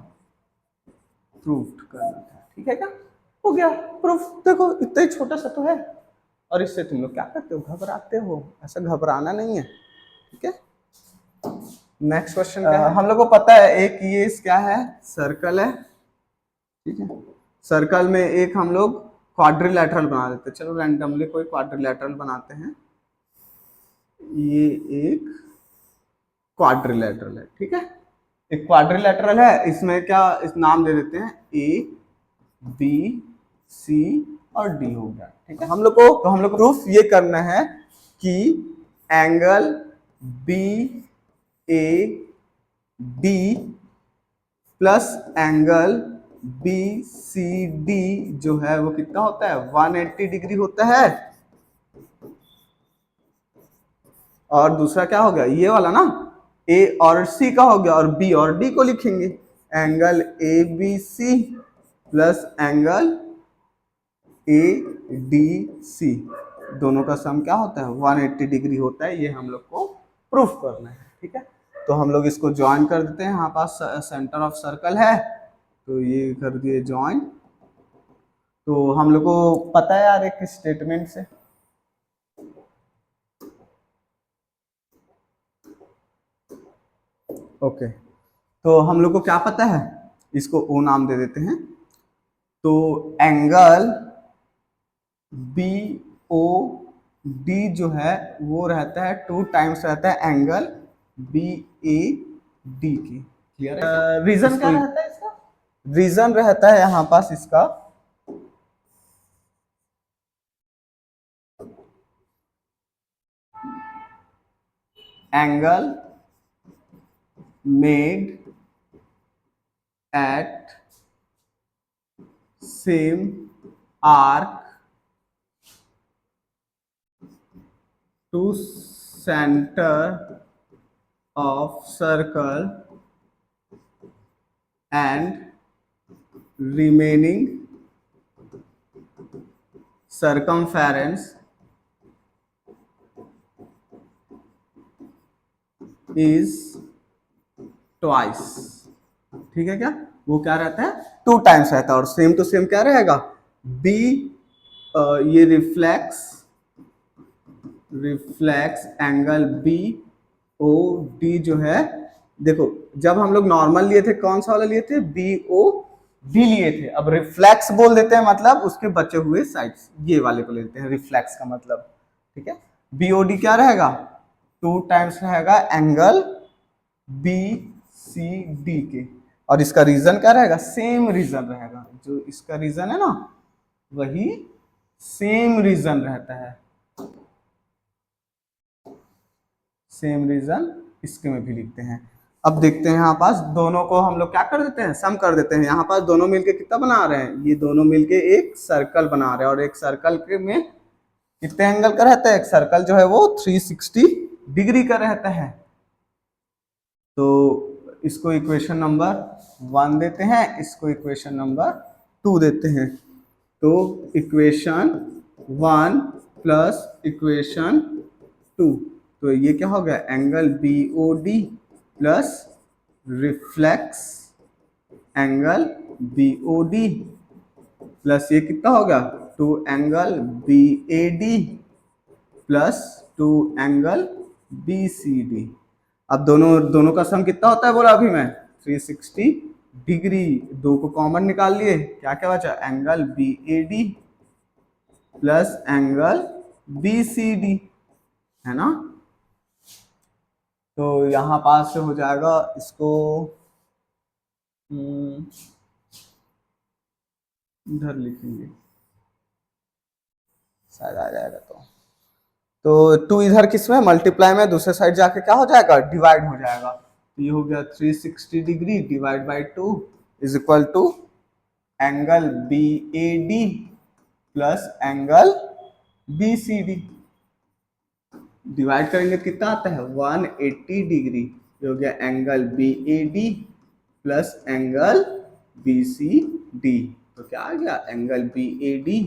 प्रूफ करना था। ठीक है, क्या हो गया प्रूफ। देखो इतना ही छोटा सा तो है, और इससे तुम लोग क्या करते हो, घबराते हो, ऐसा घबराना नहीं है। ठीक है, नेक्स्ट क्वेश्चन क्या है, हम लोग को पता है एक ये क्या है, सर्कल है। ठीक है, सर्कल में एक हम लोग क्वाड्रिलेटरल बना देते हैं। चलो रैंडमली कोई क्वाड्रिलेटरल बनाते हैं, ये एक क्वाड्रिलेटरल है। ठीक है, एक क्वाड्रिलेटरल है, इसमें क्या इस नाम दे देते हैं ए बी सी और डी हो गया। ठीक है, हम लोग को तो हम लोग को प्रूफ ये करना है कि angle B A D plus angle B C D जो है वो कितना होता है, 180 डिग्री होता है। और दूसरा क्या हो गया, ये वाला ना, ए और सी का हो गया, और बी और डी को लिखेंगे, angle A B C plus angle A D C, दोनों का सम क्या होता है, 180 डिग्री होता है। ये हम लोग को प्रूफ करना है, ठीक है। तो हम लोग इसको ज्वाइन कर देते हैं, यहाँ पास सेंटर ऑफ सर्कल है, तो ये कर दिए ज्वाइन। तो हम लोग को पता है यार एक स्टेटमेंट से, ओके, तो हम लोग को क्या पता है, इसको ओ नाम दे देते हैं। तो एंगल बी ओ डी जो है वो रहता है 2 टाइम्स रहता है एंगल बी ए डी की। क्लियर है? रीजन क्या रहता है इसका, रीजन रहता है यहाँ पास इसका angle made at same arc to centre of circle and remaining circumference is twice। ठीक है क्या, वो क्या रहता है, 2 टाइम्स रहता है। और सेम टू सेम क्या रहेगा, बी ये reflex angle B O D जो है, देखो जब हम लोग नॉर्मल लिए थे कौन सा वाला लिए थे, बी ओ डी लिए थे, अब रिफ्लेक्स बोल देते हैं, मतलब उसके बचे हुए साइड्स ये वाले को लेते हैं रिफ्लेक्स का मतलब, ठीक है। बीओडी क्या रहेगा, 2 टाइम्स रहेगा एंगल बी सी डी के, और इसका रीजन क्या रहेगा, सेम रीजन रहेगा, जो इसका रीजन है ना वही सेम रीजन रहता है, सेम रीजन इसके में भी लिखते हैं। अब देखते हैं यहाँ पास दोनों को हम लोग क्या कर देते हैं, सम कर देते हैं। यहाँ पास दोनों मिलके कितना बना रहे हैं, ये दोनों मिलके एक सर्कल बना रहे हैं, और एक सर्कल के में कितने एंगल का रहता है, एक सर्कल जो है वो 360 डिग्री का रहता है। तो इसको इक्वेशन नंबर 1 देते हैं, इसको इक्वेशन नंबर 2 देते हैं। तो इक्वेशन 1 प्लस इक्वेशन 2, तो ये क्या हो गया, angle B O D plus reflex angle B O D plus ये कितना होगा, 2 angle B A D plus 2 angle B C D. अब दोनों का सम कितना होता है बोला अभी मैं, 360 डिग्री। 2 को कॉमन निकाल लिए, क्या क्या बचा, angle B A D plus angle B C D, है ना। तो यहाँ पास से हो जाएगा, इसको इधर लिखेंगे शायद आ जाएगा। तो 2 इधर किसमें मल्टीप्लाई में, दूसरे साइड जाके क्या हो जाएगा, डिवाइड हो जाएगा। तो ये हो गया 360 degree divide by 2 is equal to angle B A D plus angle B C D. Divide करेंगे तो कितना आता है, 180 डिग्री। ये हो गया angle B A D plus angle B C D. तो क्या आ गया, angle B A D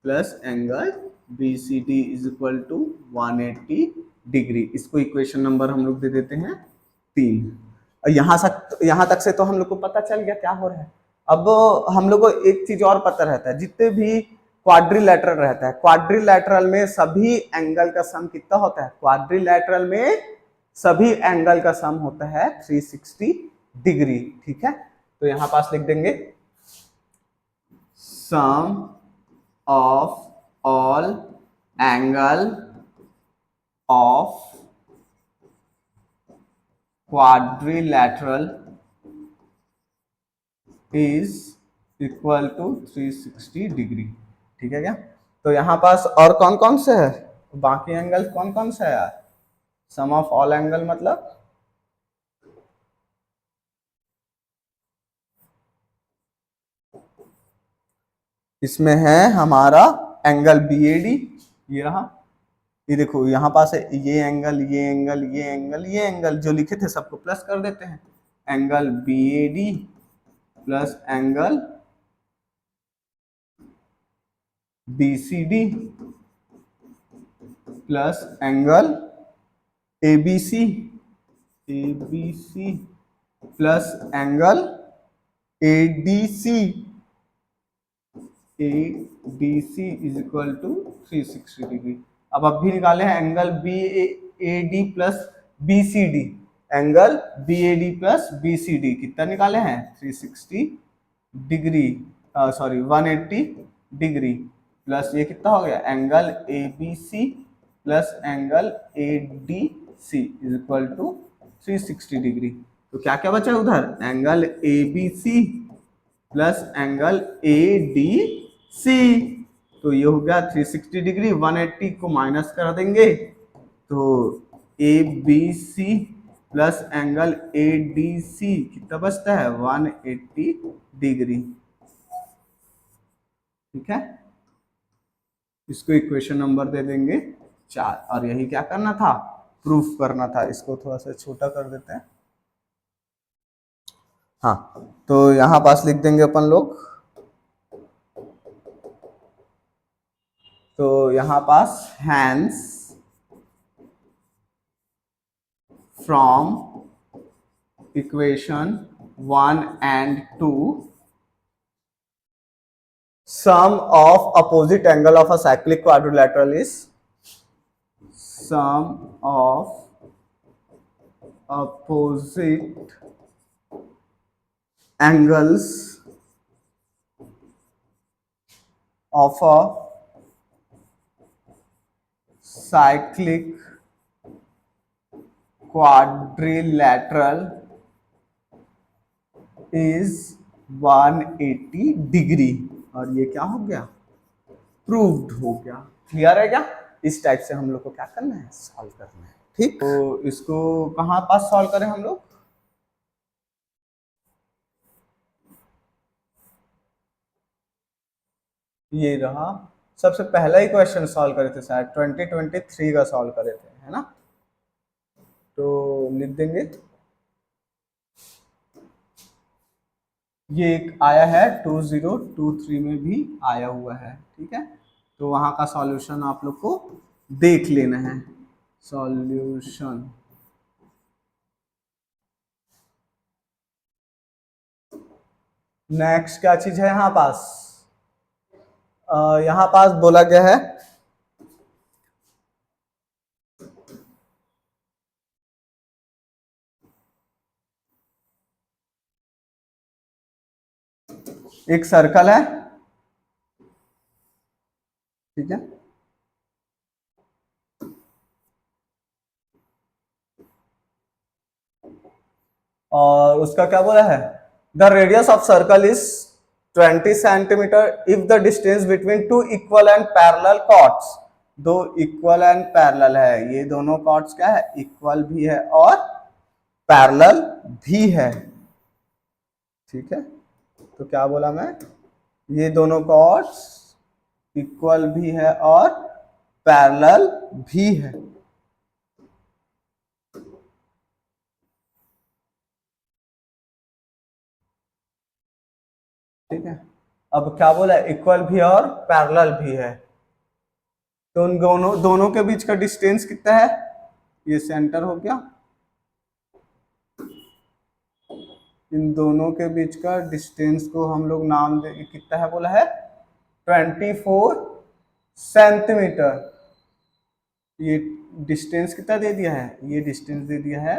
plus angle B C D is equal to 180 degree. इसको इक्वेशन नंबर हम लोग दे देते हैं 3। और यहाँ तक से तो हम लोग को पता चल गया क्या हो रहा है। अब हम लोग को एक चीज और पता रहता है, जितने भी क्वाड्रिलैटरल रहता है, क्वाड्रिलैटरल में सभी एंगल का सम कितना होता है, क्वाड्रिलैटरल में सभी एंगल का सम होता है 360 डिग्री, ठीक है। तो यहाँ पास लिख देंगे sum of all angle of quadrilateral is equal to 360 degree, ठीक है क्या। तो यहाँ पास और कौन कौन से है, बाकी एंगल कौन कौन से है यार, सम ऑफ ऑल एंगल मतलब इसमें है हमारा एंगल बी ए डी, ये रहा, ये देखो यहाँ पास है ये एंगल, ये एंगल, ये एंगल, ये एंगल, जो लिखे थे सबको प्लस कर देते हैं, angle B A D plus angle B C D plus angle A B C, A B C plus angle A D C, A D C is equal to 360 degree. अब भी निकाले हैं angle B A D plus B C D, angle B A D plus B C D कितना निकाले हैं 360 degree, sorry 180 degree, plus ये कितना हो गया angle A B C plus angle A D C is equal to 360 degree. तो क्या क्या बचा उधर, angle A B C plus angle A D C, तो ये हो गया 360 डिग्री, 180 को माइनस कर देंगे तो A B C plus angle A D C कितना बचता है 180 डिग्री। ठीक है, इसको इक्वेशन नंबर दे देंगे 4, और यही क्या करना था, प्रूफ करना था। इसको थोड़ा सा छोटा कर देते हैं। हाँ, तो यहां पास लिख देंगे अपन लोग, तो यहां पास hence from equation 1 and 2 sum of opposite angle of a cyclic quadrilateral is sum of opposite angles of a cyclic quadrilateral is 180 degree, और ये क्या हो गया, प्रूव्ड हो गया। क्लियर है क्या? इस टाइप से हम लोग को क्या करना है, सॉल्व करना है। ठीक, तो इसको कहाँ पास सॉल्व करें हम लोग, ये रहा, सबसे पहला ही क्वेश्चन सॉल्व करे थे शायद 2023 का सॉल्व करे थे, है ना, तो लिख देंगे, ये एक आया है 2023 में भी आया हुआ है। ठीक है, तो वहां का सॉल्यूशन आप लोग को देख लेना है, सॉल्यूशन। नेक्स्ट क्या चीज है यहाँ पास, यहाँ पास बोला गया है एक सर्कल है, ठीक है, और उसका क्या बोला है, the radius of circle is 20 centimetre if the distance between two equal and parallel chords, दो इक्वल एंड पैरेलल है, ये दोनों कॉर्ड्स क्या है, इक्वल भी है और पैरेलल भी है। ठीक है, तो क्या बोला मैं, ये दोनों कॉर्ड्स इक्वल भी है और पैरेलल भी है। ठीक है, अब क्या बोला, इक्वल भी और पैरेलल भी है, तो उन दोनों के बीच का डिस्टेंस कितना है, ये सेंटर हो गया, इन दोनों के बीच का डिस्टेंस को हम लोग नाम दे, कितना है बोला है 24 सेंटीमीटर, ये डिस्टेंस कितना दे दिया है, ये डिस्टेंस दे दिया है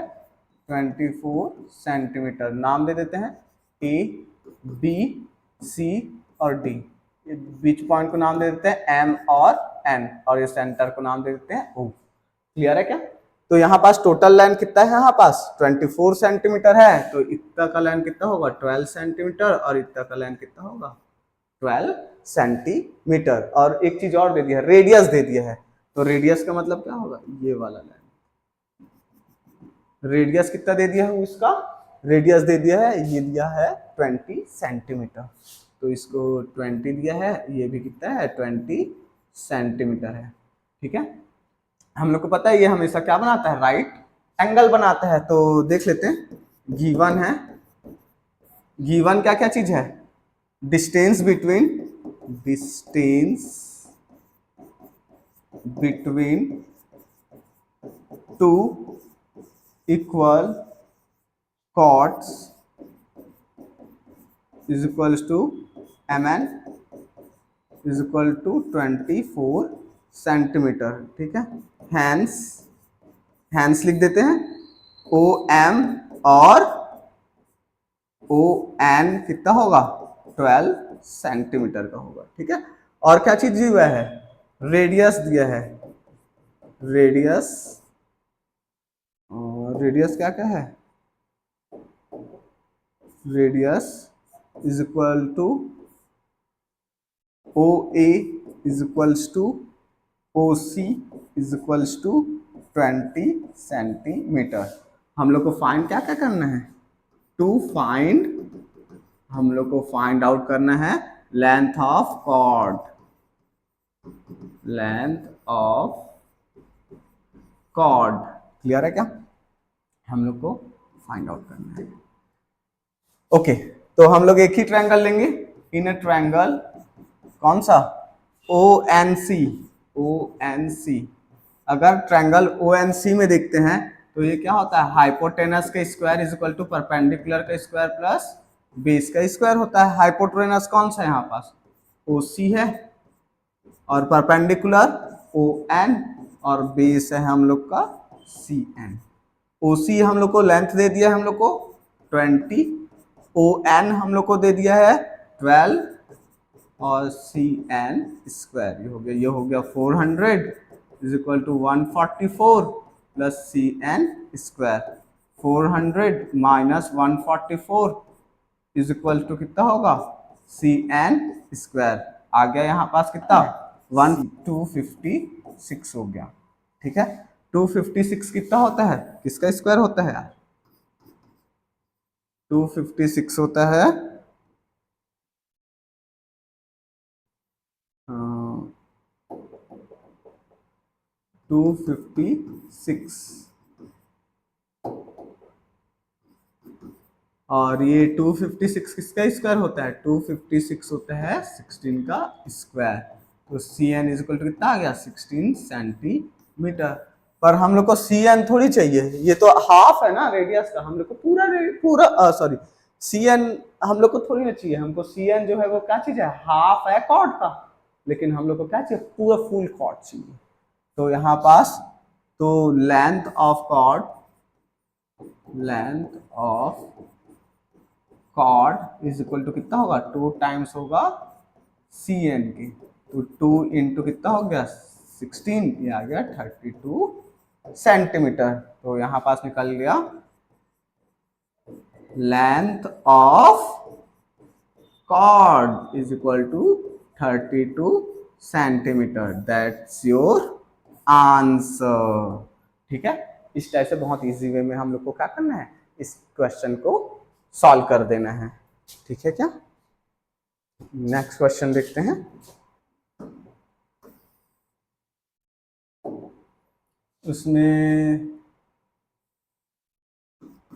24 सेंटीमीटर, नाम दे देते हैं ए बी सी और डी, बीच पॉइंट को नाम दे देते हैं एम और एन, और ये सेंटर को नाम दे देते हैं ओ। क्लियर है क्या? तो यहाँ पास टोटल लाइन कितना है, यहाँ पास 24 सेंटीमीटर है, तो इतना का लाइन कितना होगा 12 सेंटीमीटर, और इतना का लाइन कितना होगा 12 सेंटीमीटर, और एक चीज और दे दिया है, रेडियस दे दिया है, तो रेडियस का मतलब क्या होगा, ये वाला लाइन, रेडियस कितना दे दिया है उसका, रेडियस दे दिया है, ये दिया है 20 सेंटीमीटर। तो इसको 20 दिया है, ये भी कितना है 20 सेंटीमीटर है। ठीक है, हम लोग को पता है ये हमेशा क्या बनाता है, राइट एंगल बनाता है। तो देख लेते हैं, गिवन है, गिवन क्या क्या चीज है, distance between, distance between two equal chords is equals to mn is equal to 24 centimetre. ठीक है, हैंस, हैंस लिख देते हैं, ओ एम और ओ एन कितना होगा 12 सेंटीमीटर का होगा। ठीक है, और क्या चीज दी हुआ है, रेडियस दिया है, रेडियस, रेडियस क्या क्या है, radius is equal to O A is equals to O C is equals to 20 centimetre. हम लोग को फाइंड क्या क्या करना है, टू फाइंड, हम लोग को फाइंड आउट करना है length of chord, length of chord. Clear है क्या, हम लोग को फाइंड आउट करना है। ओके, तो हम लोग एक ही ट्रायंगल लेंगे, इन अ ट्रायंगल, कौन सा, O N C, O N C. अगर ट्रायंगल ओ एन सी में देखते हैं तो ये क्या होता है, हाइपोटेनस का square is equal to perpendicular का स्क्वायर प्लस बेस का स्क्वायर होता है। हाइपोटेनस कौन सा है यहाँ पास, ओ सी है, और परपेंडिकुलर ओ एन, और बेस है हम लोग का सी एन। ओ सी हम लोग को लेंथ दे दिया है हम लोग को 20, ओ एन हम लोग को दे दिया है 12, और सी एन स्क्वायर ये हो गया 400 is equal to 144 plus C N square. 400 minus 144 is equal to कितना होगा, सी एन स्क्वायर। आ गया यहाँ पास कितना, 256 हो गया। ठीक है, 256 कितना होता है, किसका स्क्वायर होता है यार, 256 होता है 256, और ये 256 किसका स्क्वायर होता है, 256 होता है 16 का स्क्वायर। तो C N is equal to कितना आ गया 16 सेंटीमीटर। पर हम लोग को सी एन थोड़ी चाहिए, ये तो हाफ है ना रेडियस का, हम लोग को पूरा पूरा सॉरी सी एन हम लोग को थोड़ी ना चाहिए, हमको सी एन जो है वो क्या चीज है, हाफ है कॉर्ड का, लेकिन हम लोग को क्या चाहिए, पूरा फुल कॉर्ड चाहिए। तो यहाँ पास, तो length of chord, length of chord is equal to कितना होगा, 2 टाइम्स होगा सी एन की, तो 2 इंटू कितना हो गया 16, ये आ गया 32 सेंटीमीटर। तो यहाँ पास निकल गया length of chord is equal to 32 centimetre. That's your answer. ठीक है, इस टाइप से बहुत इजी वे में हम लोग को क्या करना है, इस क्वेश्चन को सॉल्व कर देना है। ठीक है क्या, नेक्स्ट क्वेश्चन देखते हैं। उसमें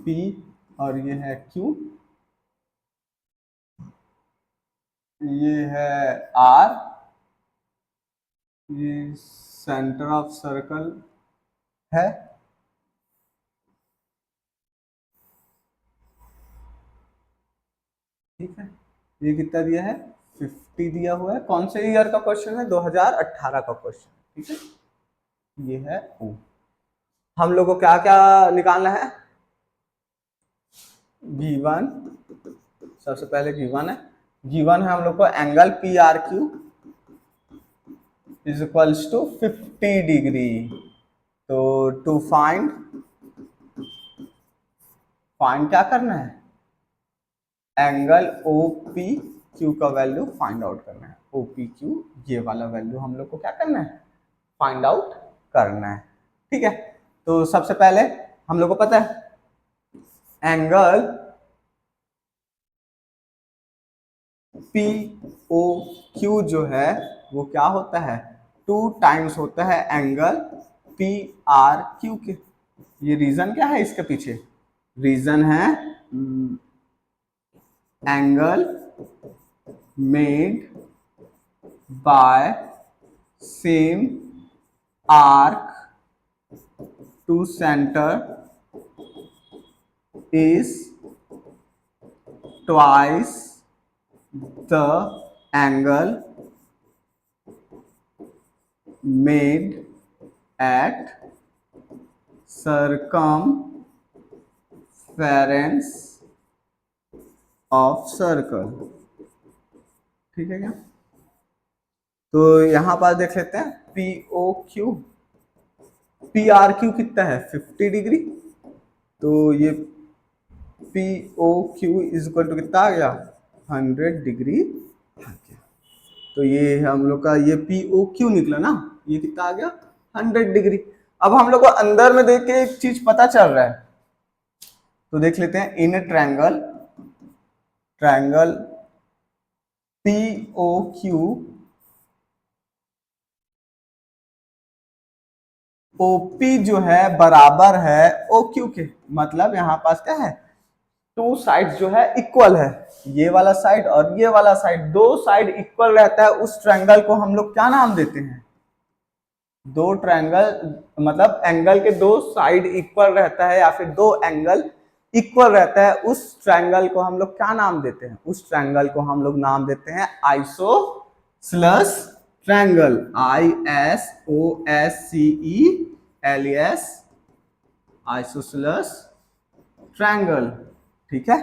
P और ये है Q, ये है R, ये सेंटर ऑफ सर्कल है, ठीक है, ये कितना दिया है 50 दिया हुआ है। कौन से ईयर का क्वेश्चन है, 2018 का क्वेश्चन। ठीक है, ये है O। हम लोग को क्या क्या निकालना है, गिवन, सबसे पहले गिवन है, गिवन है हम लोग को angle P R Q is equals to 50 degree. तो टू फाइंड, फाइंड क्या करना है, एंगल ओ पी क्यू का वैल्यू फाइंड आउट करना है। ओ पी क्यू ये वाला वैल्यू हम लोग को क्या करना है, फाइंड आउट करना है। ठीक है, तो सबसे पहले हम लोग को पता है एंगल पी ओ क्यू जो है वो क्या होता है, 2 टाइम्स होता है एंगल पी आर क्यू के। ये रीजन क्या है इसके पीछे, रीजन है angle made by same arc to centre is twice the angle made at circumference of circle। ठीक है क्या? तो यहां पर देख लेते हैं P O Q, P R Q कितना है 50 डिग्री, तो ये P O Q is equal to कितना आ गया 100 डिग्री आ गया। तो ये हम लोग का ये पी ओ क्यू निकला ना, ये कितना आ गया 100 डिग्री। अब हम लोग को अंदर में देख के एक चीज पता चल रहा है, तो देख लेते हैं in triangle, triangle P O Q O P जो है बराबर है ओ क्यू के, मतलब यहाँ पास क्या है 2 साइड जो है इक्वल है, ये वाला साइड और ये वाला साइड, 2 साइड इक्वल रहता है, उस ट्रायंगल को हम लोग क्या नाम देते हैं, 2 ट्रायंगल मतलब एंगल के 2 साइड इक्वल रहता है या फिर 2 एंगल इक्वल रहता है, उस ट्रायंगल को हम लोग क्या नाम देते हैं, उस ट्रायंगल को हम लोग नाम देते हैं isosceles triangle, ISOSCELES isosceles triangle. ठीक है,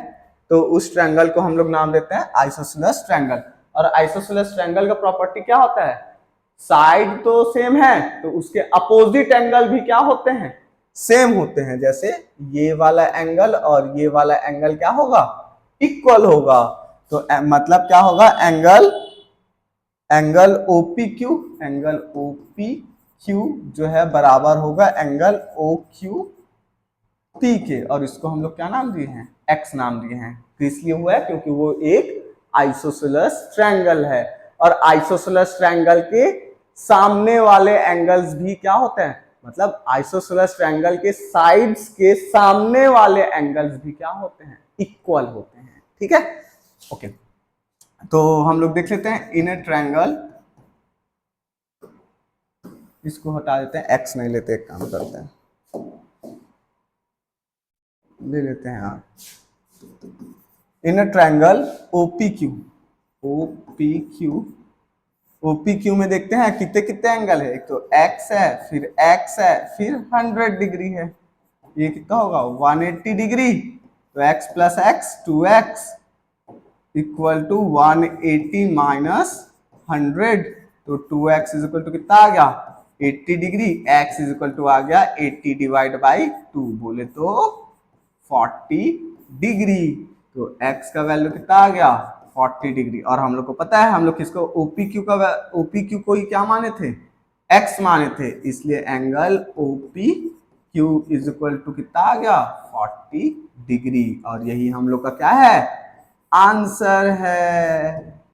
तो उस ट्रायंगल को हम लोग नाम देते हैं आइसोसेलेस ट्रायंगल। और आइसोसेलेस ट्रायंगल का प्रॉपर्टी क्या होता है, साइड तो सेम है तो उसके अपोजिट एंगल भी क्या होते हैं, सेम होते हैं। जैसे ये वाला एंगल और ये वाला एंगल क्या होगा, इक्वल होगा, तो मतलब क्या होगा, angle OP Q, angle OP Q जो है बराबर होगा एंगल ओ क्यू पी के, और इसको हम लोग क्या नाम दिए हैं, एक्स नाम दिए हैं। तो इसलिए हुआ है क्योंकि वो एक आइसोसेलेस ट्रायंगल है, और आइसोसेलेस ट्रायंगल के सामने वाले एंगल्स भी क्या होते हैं, मतलब आइसोसेलेस ट्रायंगल के साइड्स के सामने वाले एंगल्स भी क्या होते हैं, इक्वल होते हैं। ठीक है, ओके, तो हम लोग देख लेते हैं इन ए ट्रायंगल, इसको हटा देते हैं, एक्स नहीं लेते, एक काम करते हैं ले लेते हैं आप, in a triangle OPQ, OPQ, OPQ में देखते हैं कितने कितने एंगल है, एक तो x है, फिर x है, फिर 100 डिग्री है, ये कितना होगा 180 डिग्री, तो x plus x 2x equal to 180 minus 100, तो 2x इज इक्वल टू कितना आ गया 80 degree, x is equal to आ गया 80 डिवाइड बाई 2, बोले तो 40 डिग्री, तो x का वैल्यू कितना आ गया 40 डिग्री। और हम लोग को पता है हम लोग किसको OPQ को ही क्या माने थे, x माने थे, इसलिए एंगल OPQ इज इक्वल टू कितना आ गया 40 डिग्री, और यही हम लोग का क्या है आंसर है।